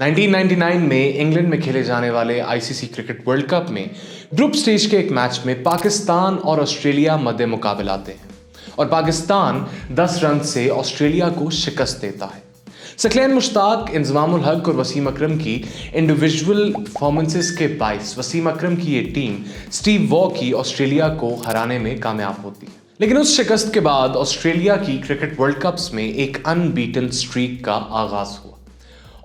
1999 में इंग्लैंड में खेले जाने वाले आईसीसी क्रिकेट वर्ल्ड कप में ग्रुप स्टेज के एक मैच में पाकिस्तान और ऑस्ट्रेलिया मध्य मुकाबले आते हैं और पाकिस्तान 10 रन से ऑस्ट्रेलिया को शिकस्त देता है। सकलैन मुश्ताक, इंजमाम उल हक और वसीम अकरम की इंडिविजुअल परफॉर्मेंसेस के बाइस वसीम अकरम की ये टीम स्टीव वॉ की ऑस्ट्रेलिया को हराने में कामयाब होती है। लेकिन उस शिकस्त के बाद ऑस्ट्रेलिया की क्रिकेट वर्ल्ड कप्स में एक अनबीटन स्ट्रीक का आगाज हुआ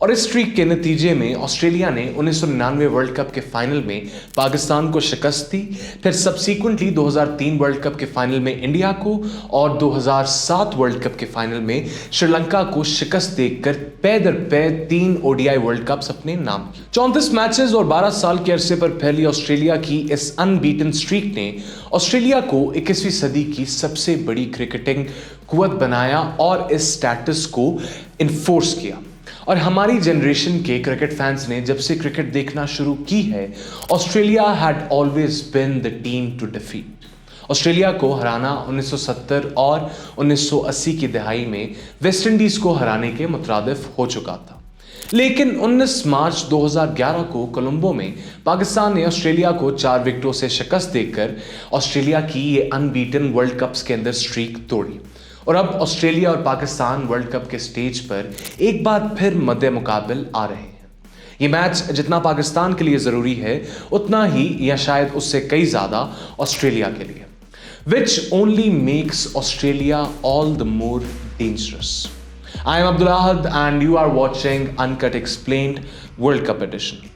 और इस स्ट्रीक के नतीजे में ऑस्ट्रेलिया ने 1999 वर्ल्ड कप के फाइनल में पाकिस्तान को शिकस्त दी, फिर सब्सीक्वेंटली 2003 वर्ल्ड कप के फाइनल में इंडिया को और 2007 वर्ल्ड कप के फाइनल में श्रीलंका को शिकस्त देकर पै दर पै 3 ओडीआई वर्ल्ड कप्स अपने नाम की। 34 मैचेस और 12 साल के अरसे पर फैली ऑस्ट्रेलिया की इस अनबीटन स्ट्रीक ने ऑस्ट्रेलिया को 21वीं सदी की सबसे बड़ी क्रिकेटिंग कुव्वत बनाया और इस स्टेटस को इन्फोर्स किया। और हमारी जनरेशन के क्रिकेट फैंस ने जब से क्रिकेट देखना शुरू की है, Australia had always been the team to defeat. Australia को हराना 1970 और 1980 की दहाई में वेस्ट इंडीज को हराने के मुतरादिफ हो चुका था। लेकिन 19 मार्च 2011 को कोलंबो में पाकिस्तान ने ऑस्ट्रेलिया को 4 विकेटों से शिकस्त देकर ऑस्ट्रेलिया की ये अनबीटन वर्ल्ड कप्स के अंदर स्ट्रीक तोड़ी और अब ऑस्ट्रेलिया और पाकिस्तान वर्ल्ड कप के स्टेज पर एक बार फिर मध्य मुकाबले आ रहे हैं। ये मैच जितना पाकिस्तान के लिए जरूरी है उतना ही या शायद उससे कई ज्यादा ऑस्ट्रेलिया के लिए, which only makes Australia all the more dangerous. I am Abdul Ahad and you are watching uncut explained world cup edition.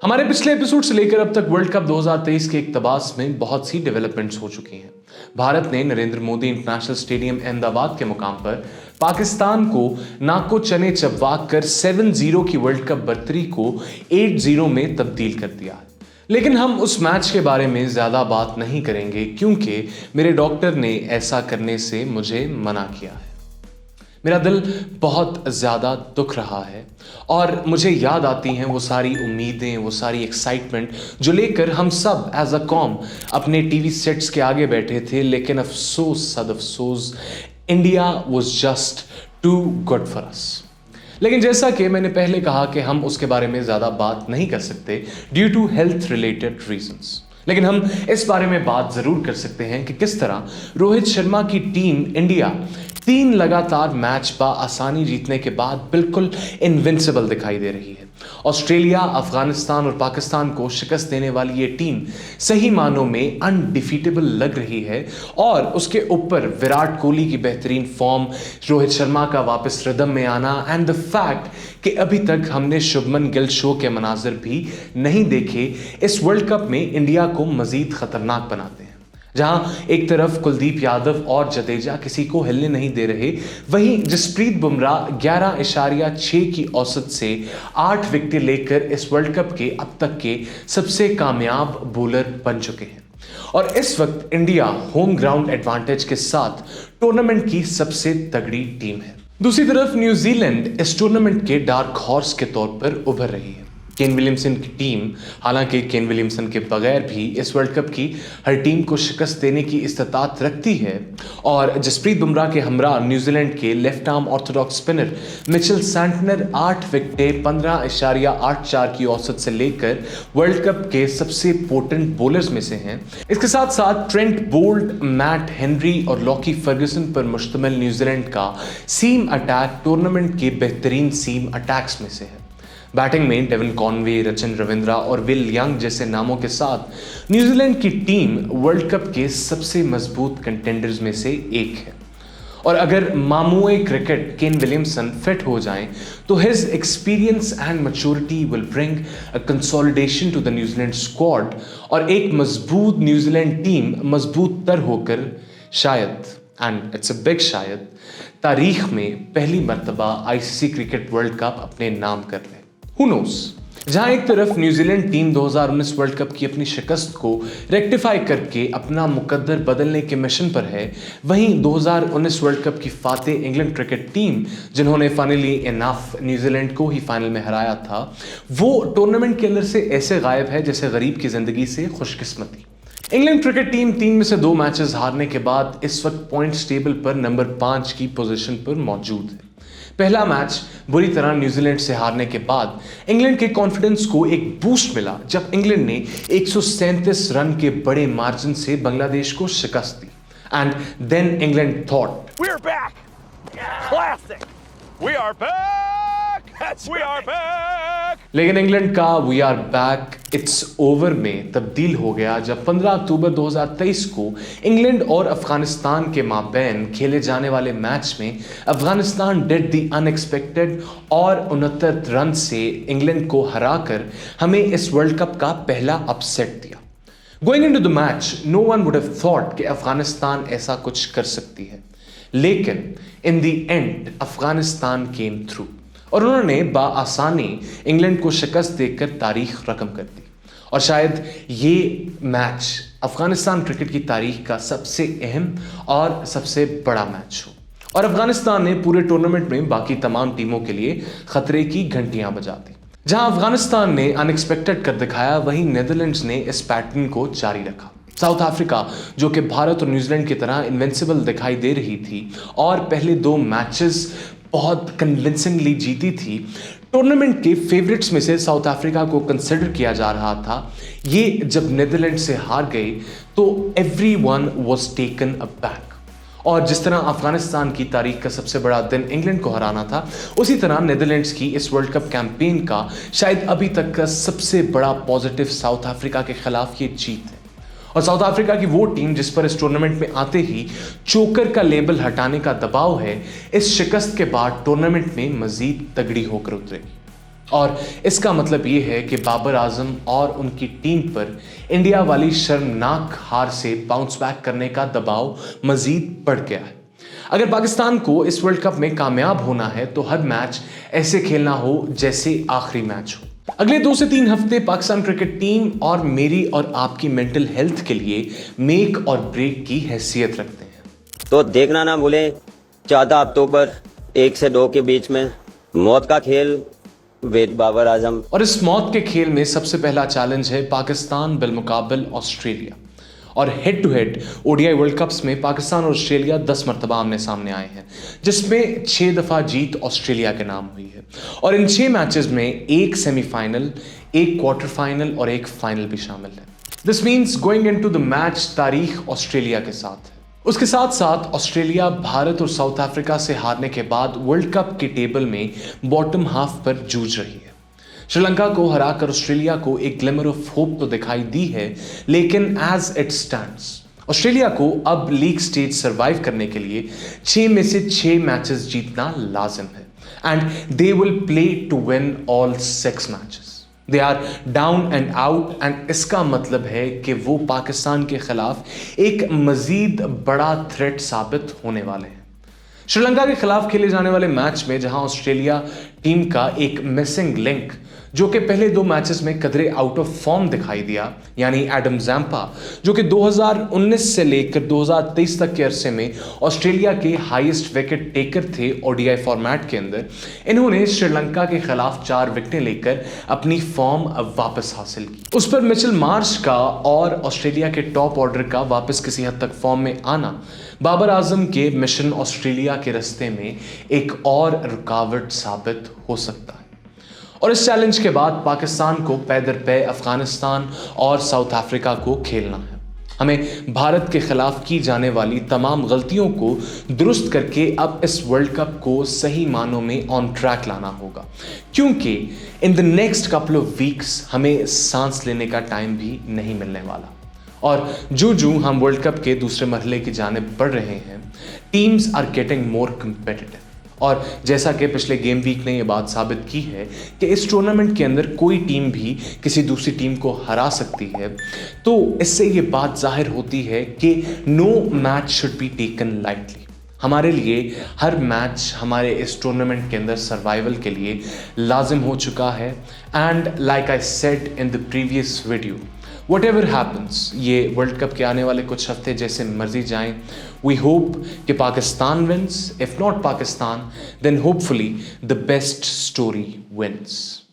हमारे पिछले एपिसोड से लेकर अब तक वर्ल्ड कप 2023 के इक़्तिबास में बहुत सी डेवलपमेंट्स हो चुकी हैं। भारत ने नरेंद्र मोदी इंटरनेशनल स्टेडियम अहमदाबाद के मुकाम पर पाकिस्तान को नाको चने चबवा कर 7-0 की वर्ल्ड कप बर्तरी को 8-0 में तब्दील कर दिया। लेकिन हम उस मैच के बारे में ज्यादा बात नहीं करेंगे क्योंकि मेरे डॉक्टर ने ऐसा करने से मुझे मना किया है। मेरा दिल बहुत ज़्यादा दुख रहा है और मुझे याद आती हैं वो सारी उम्मीदें, वो सारी एक्साइटमेंट जो लेकर हम सब एज अ कॉम अपने टीवी सेट्स के आगे बैठे थे। लेकिन अफसोस सद अफसोस, India was just too good for us. लेकिन जैसा कि मैंने पहले कहा कि हम उसके बारे में ज़्यादा बात नहीं कर सकते due to health related reasons, लेकिन हम इस बारे में बात ज़रूर कर सकते हैं कि किस तरह रोहित शर्मा की टीम इंडिया 3 लगातार मैच आसानी जीतने के बाद बिल्कुल इनविंसिबल दिखाई दे रही है। ऑस्ट्रेलिया, अफगानिस्तान और पाकिस्तान को शिकस्त देने वाली ये टीम सही मानों में अनडिफीटेबल लग रही है और उसके ऊपर विराट कोहली की बेहतरीन फॉर्म, रोहित शर्मा का वापस रिदम में आना एंड द फैक्ट कि अभी तक हमने शुभमन गिल शो के मनाजिर भी नहीं देखे, इस वर्ल्ड कप में इंडिया को मजीद खतरनाक बनाते हैं। जहां एक तरफ कुलदीप यादव और जडेजा किसी को हिलने नहीं दे रहे, वहीं जसप्रीत बुमराह 11.6 की औसत से 8 विकेट लेकर इस वर्ल्ड कप के अब तक के सबसे कामयाब बॉलर बन चुके हैं। और इस वक्त इंडिया होम ग्राउंड एडवांटेज के साथ टूर्नामेंट की सबसे तगड़ी टीम है। दूसरी तरफ न्यूजीलैंड इस टूर्नामेंट के डार्क हॉर्स के तौर पर उभर रही है। केन विलियमसन की टीम, हालांकि केन विलियमसन के बगैर भी इस वर्ल्ड कप की हर टीम को शिकस्त देने की इस्तात रखती है और जसप्रीत बुमराह के हमरा न्यूजीलैंड के left arm Orthodox spinner Mitchell Santner 8 विकेटें 15.84 की औसत से लेकर वर्ल्ड कप के सबसे पोटेंट बॉलर्स में से हैं। इसके साथ साथ ट्रेंट बोल्ट, मैट हेनरी और लॉकी फर्गुसन पर मुश्तमिल न्यूजीलैंड का सीम अटैक टूर्नामेंट के बेहतरीन सीम अटैक्स में से है। बैटिंग में डेविन कॉनवे, रचिन रविंद्रा और विल यंग जैसे नामों के साथ न्यूजीलैंड की टीम वर्ल्ड कप के सबसे मजबूत कंटेंडर्स में से एक है। और अगर मामूए क्रिकेट केन विलियमसन फिट हो जाएं तो his experience and maturity will bring a consolidation to the New Zealand squad और एक मजबूत न्यूजीलैंड टीम मजबूत तर होकर शायद, एंड इट्स अ बिग शायद, तारीख में पहली मर्तबा आईसीसी क्रिकेट वर्ल्ड कप अपने नाम कर ले। Who knows? जहां एक तरफ न्यूजीलैंड टीम 2019 वर्ल्ड कप की अपनी शिकस्त को रेक्टिफाई करके अपना मुकद्दर बदलने के मिशन पर है, वहीं 2019 वर्ल्ड कप की फातेह इंग्लैंड क्रिकेट टीम, जिन्होंने फाइनली इनफ न्यूजीलैंड को ही फाइनल में हराया था, वो टूर्नामेंट के अंदर से ऐसे गायब है जैसे गरीब की जिंदगी से खुशकिस्मती। इंग्लैंड क्रिकेट टीम 3 में से 2 मैचेस हारने के बाद इस वक्त पॉइंट्स टेबल पर नंबर 5 की पोजीशन पर मौजूद है। पहला मैच बुरी तरह न्यूजीलैंड से हारने के बाद इंग्लैंड के कॉन्फिडेंस को एक बूस्ट मिला जब इंग्लैंड ने 137 रन के बड़े मार्जिन से बांग्लादेश को शिकस्त दी। And then England thought We're back! Classic! We are back! We are back! लेकिन इंग्लैंड का we are back it's over में तब्दील हो गया जब 15 अक्टूबर 2023 को इंग्लैंड और अफगानिस्तान के माबैन खेले जाने वाले मैच में अफगानिस्तान डिड द अनएक्सपेक्टेड और 69 रन से इंग्लैंड को हराकर हमें इस वर्ल्ड कप का पहला अपसेट दिया। Going into the match, no one would have thought कि अफगानिस्तान ऐसा कुछ कर सकती है, लेकिन in the end Afghanistan came through और उन्होंने बाआसानी इंग्लैंड को शिकस्त देकर तारीख रकम कर दी। और शायद ये मैच अफगानिस्तान क्रिकेट की तारीख का सबसे अहम और सबसे बड़ा मैच हो और अफगानिस्तान ने पूरे टूर्नामेंट में बाकी तमाम टीमों के लिए खतरे की घंटियां बजा दी। जहां अफगानिस्तान ने अनएक्सपेक्टेड कर दिखाया, वहीं नेदरलैंड्स ने इस पैटर्न को जारी रखा। साउथ अफ्रीका, जो कि भारत और न्यूजीलैंड की तरह इनविंसिबल दिखाई दे रही थी और पहले 2 मैचेस बहुत कन्विंसिंगली जीती थी, टूर्नामेंट के फेवरेट्स में से साउथ अफ्रीका को कंसिडर किया जा रहा था। ये जब नेदरलैंड से हार गए तो एवरीवन वाज टेकन अबैक। और जिस तरह अफगानिस्तान की तारीख का सबसे बड़ा दिन इंग्लैंड को हराना था, उसी तरह नेदरलैंड्स की इस वर्ल्ड कप कैंपेन का शायद अभी तक का सबसे बड़ा पॉजिटिव साउथ अफ्रीका के खिलाफ ये जीत है। और साउथ अफ्रीका की वो टीम जिस पर इस टूर्नामेंट में आते ही चोकर का लेबल हटाने का दबाव है, इस शिकस्त के बाद टूर्नामेंट में मजीद तगड़ी होकर उतरेगी। और इसका मतलब ये है कि बाबर आजम और उनकी टीम पर इंडिया वाली शर्मनाक हार से बाउंस बैक करने का दबाव मजीद बढ़ गया है। अगर पाकिस्तान को इस वर्ल्ड कप में कामयाब होना है तो हर मैच ऐसे खेलना हो जैसे आखिरी मैच हो। अगले 2 से 3 हफ्ते पाकिस्तान क्रिकेट टीम और मेरी और आपकी मेंटल हेल्थ के लिए मेक और ब्रेक की हैसियत रखते हैं। तो देखना ना भूलें 14 अक्टूबर 1 से 2 के बीच में मौत का खेल विद बाबर आजम। और इस मौत के खेल में सबसे पहला चैलेंज है पाकिस्तान बिलमुकाबल ऑस्ट्रेलिया। और head to head ODI world cups में पाकिस्तान और ऑस्ट्रेलिया 10 मरतबा आमने सामने आए हैं, जिसमें 6 दफ़ा जीत ऑस्ट्रेलिया के नाम हुई है। और इन 6 मैचेस में 1 सेमीफाइनल, 1 क्वार्टर फाइनल और 1 फाइनल भी शामिल है। This means going into the match तारीख ऑस्ट्रेलिया के साथ है। उसके साथ साथ ऑस्ट्रेलिया भारत और साउथ अफ्रीका से हारने के बाद वर्ल्ड कप के टेबल में बॉटम हाफ पर जूझ रही है। श्रीलंका को हराकर ऑस्ट्रेलिया को एक ग्लिमर ऑफ होप तो दिखाई दी है, लेकिन एज इट स्टैंड्स ऑस्ट्रेलिया को अब लीग स्टेज सरवाइव करने के लिए 6 में से 6 मैचेस जीतना लाजिम है and they will play to win all 6 matches. They are down and out and इसका मतलब है कि वो पाकिस्तान के खिलाफ एक मजीद बड़ा थ्रेट साबित होने वाले हैं। श्रीलंका के खिलाफ खेले जाने वाले मैच में जहां ऑस्ट्रेलिया टीम का एक मिसिंग लिंक, जो कि पहले 2 मैचेस में कदरे आउट ऑफ फॉर्म दिखाई दिया, यानी एडम जैम्पा, जो कि 2019 से लेकर 2023 तक के अरसे में ऑस्ट्रेलिया के हाईएस्ट विकेट टेकर थे ओडीआई फॉर्मेट के अंदर, इन्होंने श्रीलंका के खिलाफ 4 विकेटें लेकर अपनी फॉर्म वापस हासिल की। उस पर मिचेल मार्श का और ऑस्ट्रेलिया के टॉप ऑर्डर का वापस किसी हद तक फॉर्म में आना बाबर आजम के मिशन ऑस्ट्रेलिया के रास्ते में एक और रुकावट साबित हो सकता है। और इस चैलेंज के बाद पाकिस्तान को पैदर पे अफगानिस्तान और साउथ अफ्रीका को खेलना है। हमें भारत के खिलाफ की जाने वाली तमाम गलतियों को दुरुस्त करके अब इस वर्ल्ड कप को सही मानों में ऑन ट्रैक लाना होगा, क्योंकि in the next couple of weeks हमें सांस लेने का टाइम भी नहीं मिलने वाला। और जो हम वर्ल्ड कप के दूसरे मरहले की जानिब बढ़ रहे हैं, teams are getting more competitive. और जैसा कि पिछले गेम वीक ने यह बात साबित की है कि इस टूर्नामेंट के अंदर कोई टीम भी किसी दूसरी टीम को हरा सकती है, तो इससे ये बात जाहिर होती है कि no match should be taken lightly. हमारे लिए हर मैच हमारे इस टूर्नामेंट के अंदर सर्वाइवल के लिए लाजिम हो चुका है। And like I said in the previous video, what ever happens, ये वर्ल्ड कप के आने वाले कुछ हफ्ते जैसे मर्जी जाएं, वी होप कि Pakistan wins, if not Pakistan then hopefully the best story wins.